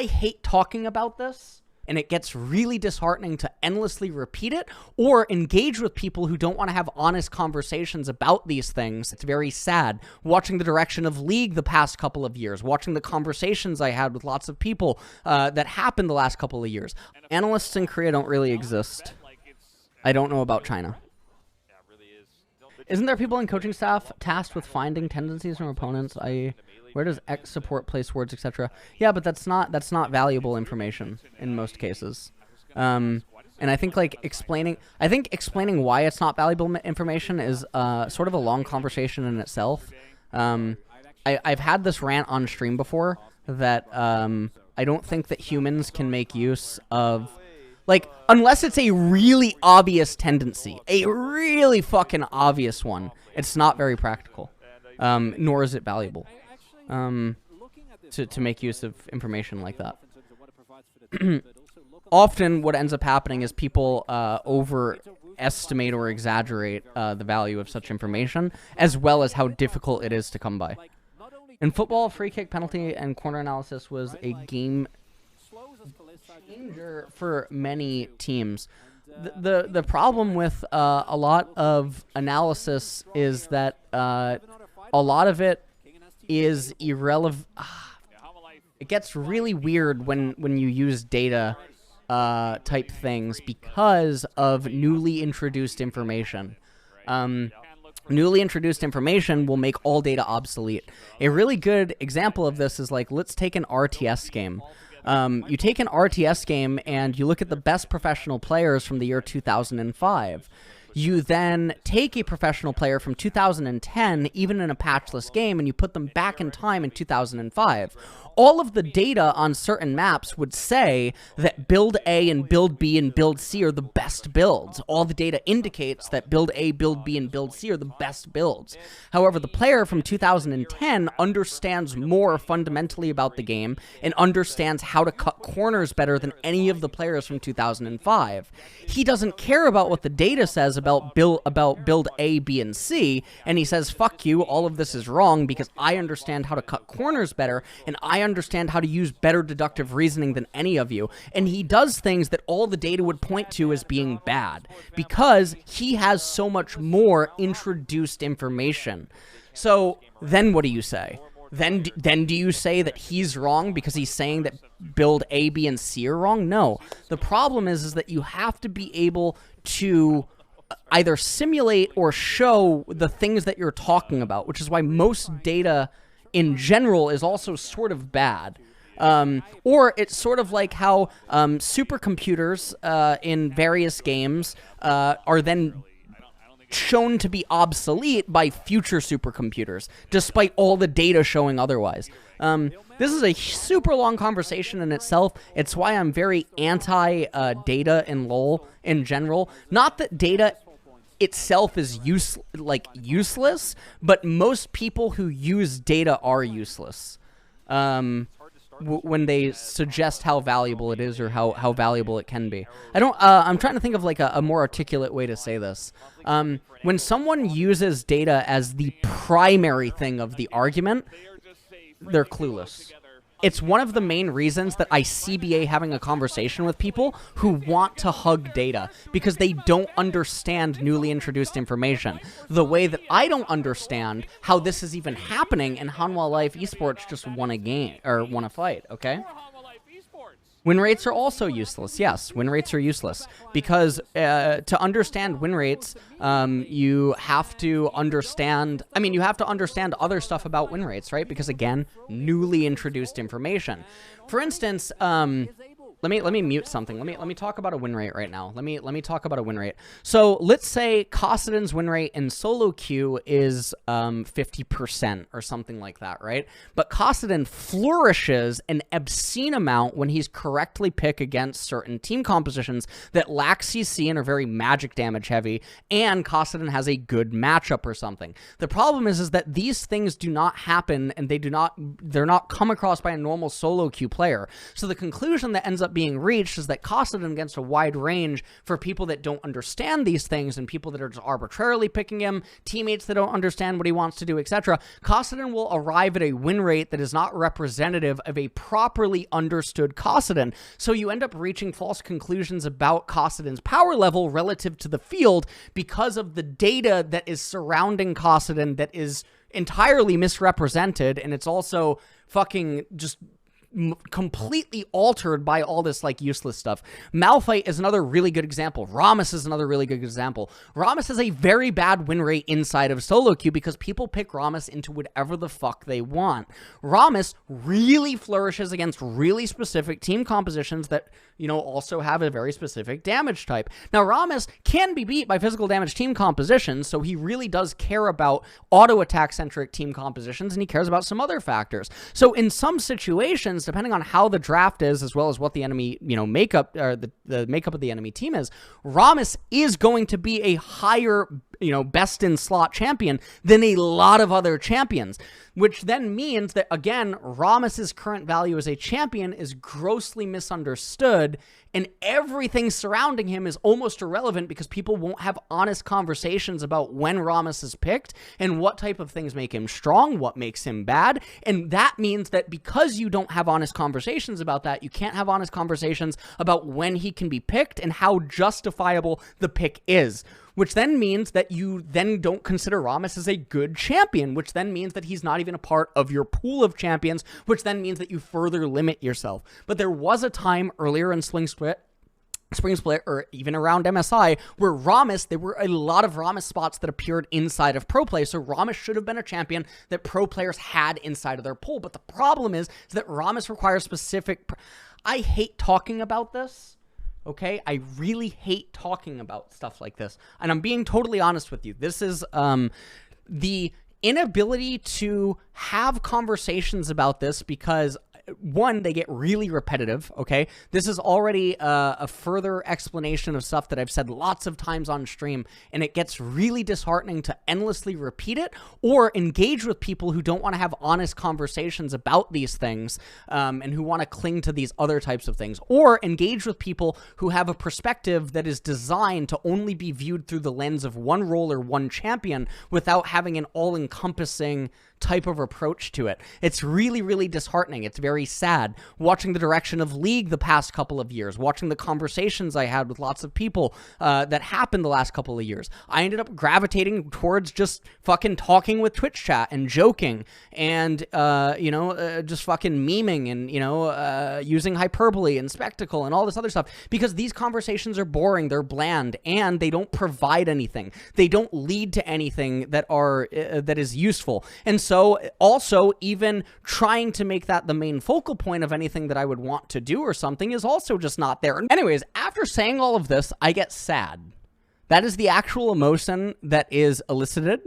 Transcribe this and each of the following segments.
I hate talking about this, and it gets really disheartening to endlessly repeat it or engage with people who don't want to have honest conversations about these things. It's very sad. Watching the direction of League the past couple of years, watching the conversations I had with lots of people that happened the last couple of years. Analysts in Korea don't really exist. I don't know about China. Isn't there people in coaching staff tasked with finding tendencies from opponents? Where does X support place words, etc.? Yeah, but that's not valuable information in most cases. And I think explaining why it's not valuable information is sort of a long conversation in itself. I've had this rant on stream before that I don't think that humans can make use of, unless it's a really obvious tendency, a really fucking obvious one, it's not very practical, nor is it valuable. To make use of information like that. Often what ends up happening is people overestimate or exaggerate the value of such information, as well as how difficult it is to come by. In football, free kick, penalty, and corner analysis was a game changer for many teams. The problem with a lot of analysis is that a lot of it is irrelevant. It gets really weird when you use data type things because of newly introduced information. Newly introduced information will make all data obsolete. A really good example of this is let's take an RTS game. You take an RTS game and you look at the best professional players from the year 2005. You then take a professional player from 2010, even in a patchless game, and you put them back in time in 2005. All of the data on certain maps would say that build A and build B and build C are the best builds. All the data indicates that build A, build B, and build C are the best builds. However, the player from 2010 understands more fundamentally about the game and understands how to cut corners better than any of the players from 2005. He doesn't care about what the data says about build A, B, and C, and he says, fuck you, all of this is wrong because I understand how to cut corners better, and I understand how to use better deductive reasoning than any of you. And he does things that all the data would point to as being bad because he has so much more introduced information. So then what do you say? Then do you say that he's wrong because he's saying that build A, B, and C are wrong? No. The problem is that you have to be able to either simulate or show the things that you're talking about, which is why most data in general is also sort of bad. Or it's sort of like how supercomputers in various games are then shown to be obsolete by future supercomputers, despite all the data showing otherwise. This is a super long conversation in itself. It's why I'm very anti-data in LoL in general. Not that data itself is useless, but most people who use data are useless when they suggest how valuable it is or how valuable it can be. I'm trying to think of a more articulate way to say this. When someone uses data as the primary thing of the argument, they're clueless. It's one of the main reasons that I CBA having a conversation with people who want to hug data because they don't understand newly introduced information. The way that I don't understand how this is even happening, and Hanwha Life Esports just won a game, or won a fight, okay? Win rates are also useless. Yes, win rates are useless because to understand win rates, you have to understand, you have to understand other stuff about win rates, right? Because again, newly introduced information. For instance, let me mute something. Let me talk about a win rate right now. Let me talk about a win rate. So let's say Kossadin's win rate in solo queue is 50% or something like that, right? But Kossadin flourishes an obscene amount when he's correctly picked against certain team compositions that lack CC and are very magic damage heavy, and Kossadin has a good matchup or something. The problem is that these things do not happen, and they're not come across by a normal solo queue player. So the conclusion that ends up up being reached is that Kassadin against a wide range for people that don't understand these things and people that are just arbitrarily picking him, teammates that don't understand what he wants to do, etc. Kassadin will arrive at a win rate that is not representative of a properly understood Kassadin. So you end up reaching false conclusions about Kassadin's power level relative to the field because of the data that is surrounding Kassadin that is entirely misrepresented, and it's also fucking just completely altered by all this like useless stuff. Malphite is another really good example. Rammus is another really good example. Rammus has a very bad win rate inside of solo queue because people pick Rammus into whatever the fuck they want. Rammus really flourishes against really specific team compositions that, you know, also have a very specific damage type. Now, Rammus can be beat by physical damage team compositions, so he really does care about auto attack centric team compositions, and he cares about some other factors. So in some situations, depending on how the draft is, as well as what the enemy, you know, makeup, or the makeup of the enemy team is, Rammus is going to be a higher, you know, best in slot champion than a lot of other champions, which then means that, again, Rammus's current value as a champion is grossly misunderstood, and everything surrounding him is almost irrelevant because people won't have honest conversations about when Rammus is picked and what type of things make him strong, what makes him bad, and that means that because you don't have honest conversations about that, you can't have honest conversations about when he can be picked and how justifiable the pick is, which then means that you then don't consider Rammus as a good champion, which then means that he's not even a part of your pool of champions, which then means that you further limit yourself. But there was a time earlier in Spring Split, or even around MSI, where Rammus, there were a lot of Rammus spots that appeared inside of pro play, so Rammus should have been a champion that pro players had inside of their pool. But the problem is that Rammus requires specific... I hate talking about this. Okay, I really hate talking about stuff like this, and I'm being totally honest with you. This is the inability to have conversations about this because, one, they get really repetitive, okay? This is already a further explanation of stuff that I've said lots of times on stream, and it gets really disheartening to endlessly repeat it or engage with people who don't want to have honest conversations about these things and who want to cling to these other types of things, or engage with people who have a perspective that is designed to only be viewed through the lens of one role or one champion without having an all-encompassing type of approach to it. It's really, really disheartening. It's very sad. Watching the direction of League the past couple of years, watching the conversations I had with lots of people that happened the last couple of years, I ended up gravitating towards just fucking talking with Twitch chat and joking and, just fucking memeing and, using hyperbole and spectacle and all this other stuff, because these conversations are boring, they're bland, and they don't provide anything. They don't lead to anything that is useful. And so also, even trying to make that the main focal point of anything that I would want to do or something is also just not there. Anyways, after saying all of this, I get sad. That is the actual emotion that is elicited.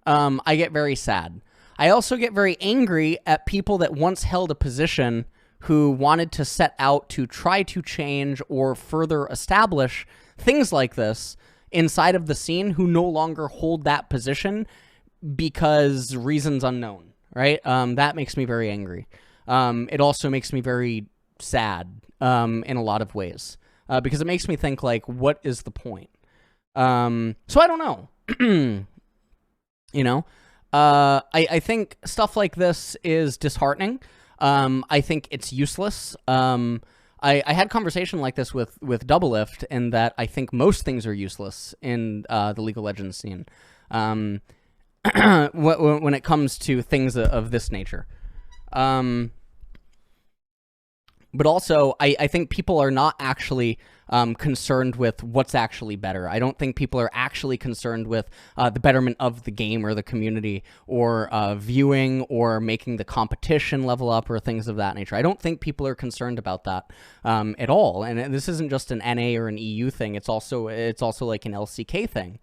I get very sad. I also get very angry at people that once held a position who wanted to set out to try to change or further establish things like this inside of the scene, who no longer hold that position because reasons unknown, right? That makes me very angry. It also makes me very sad in a lot of ways because it makes me think, like, what is the point? So I don't know. I think stuff like this is disheartening. I think it's useless. I had a conversation like this with Doublelift, in that I think most things are useless in the League of Legends scene. When it comes to things of this nature. But also, I think people are not actually concerned with what's actually better. I don't think people are actually concerned with the betterment of the game or the community, or viewing or making the competition level up or things of that nature. I don't think people are concerned about that at all. And this isn't just an NA or an EU thing. It's also like an LCK thing.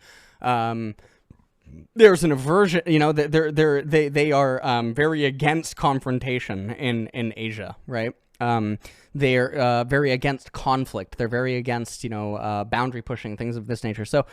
There's an aversion, they are very against confrontation in Asia, right? They're very against conflict. They're very against, boundary pushing, things of this nature. So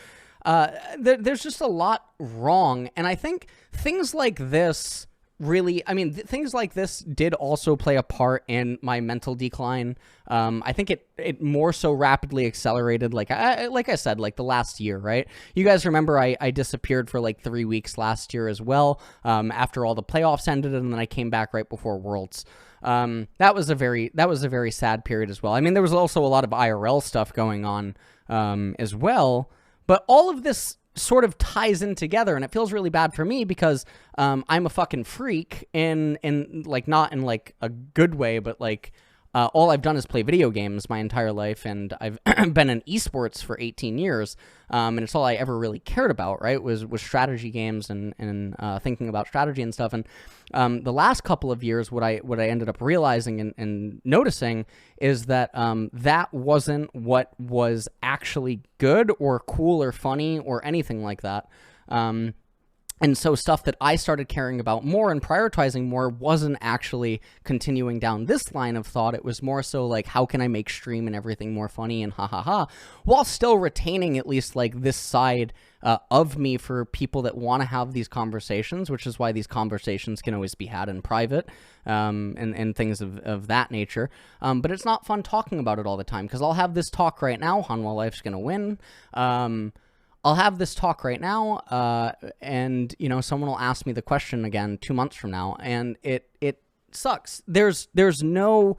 there's just a lot wrong. And I think things like this really, I mean, things like this did also play a part in my mental decline. I think it more so rapidly accelerated, like I said, like the last year, right? You guys remember I disappeared for like 3 weeks last year as well, after all the playoffs ended, and then I came back right before Worlds. That was a very sad period as well. I mean, there was also a lot of IRL stuff going on as well, but all of this sort of ties in together, and it feels really bad for me because I'm a fucking freak in like, not in like a good way, but like all I've done is play video games my entire life, and I've been in esports for 18 years, and it's all I ever really cared about, right? Was strategy games and thinking about strategy and stuff. And the last couple of years, what I ended up realizing and noticing is that that wasn't what was actually good or cool or funny or anything like that. And so stuff that I started caring about more and prioritizing more wasn't actually continuing down this line of thought. It was more so like, how can I make stream and everything more funny and ha ha ha, while still retaining at least like this side of me for people that want to have these conversations, which is why these conversations can always be had in private, and things of that nature. But it's not fun talking about it all the time, because I'll have this talk right now, Hanwha Life's gonna win. I'll have this talk right now, and, you know, someone will ask me the question again 2 months from now, and it sucks. There's too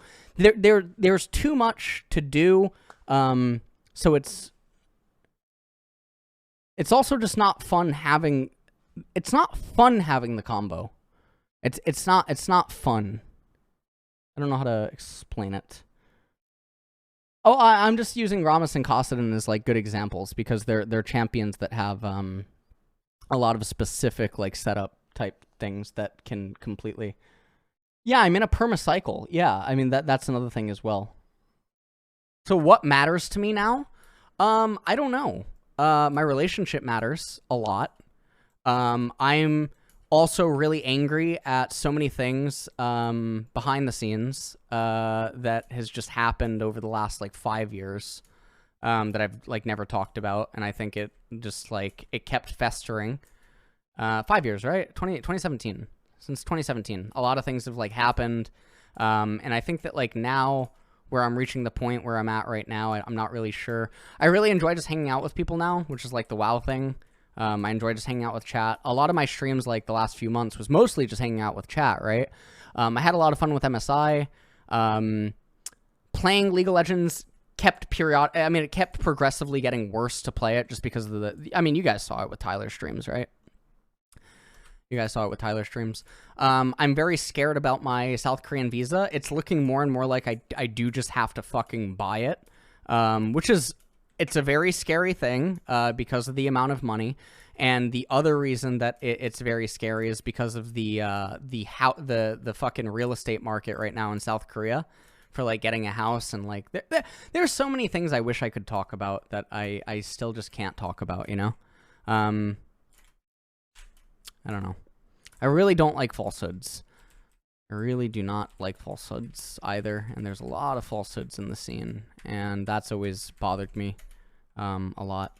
much to do, so it's also just not fun having, it's not fun having the combo. It's not fun. I don't know how to explain it. Oh, I'm just using Rammus and Kassadin as like good examples because they're champions that have a lot of specific like setup type things that can completely. Yeah, I'm in a perma cycle. Yeah, I mean that's another thing as well. So what matters to me now? I don't know. My relationship matters a lot. I'm also really angry at so many things behind the scenes that has just happened over the last like 5 years that I've like never talked about, and I think it just like it kept festering. 5 years, right? 2017. Since 2017, a lot of things have like happened, and I think that like now where I'm reaching the point where I'm at right now, I'm not really sure. I really enjoy just hanging out with people now, which is like the WoW thing. I enjoy just hanging out with chat. A lot of my streams, like the last few months, was mostly just hanging out with chat, right? I had a lot of fun with MSI. Playing League of Legends kept it kept progressively getting worse to play it just because of I mean, you guys saw it with Tyler's streams, right? You guys saw it with Tyler's streams. I'm very scared about my South Korean visa. It's looking more and more like I do just have to fucking buy it, which is... It's a very scary thing because of the amount of money, and the other reason that it's very scary is because of the fucking real estate market right now in South Korea for like getting a house, and like there's so many things I wish I could talk about that I still just can't talk about, you know. I don't know. I really don't like falsehoods. I really do not like falsehoods either, and there's a lot of falsehoods in the scene, and that's always bothered me a lot.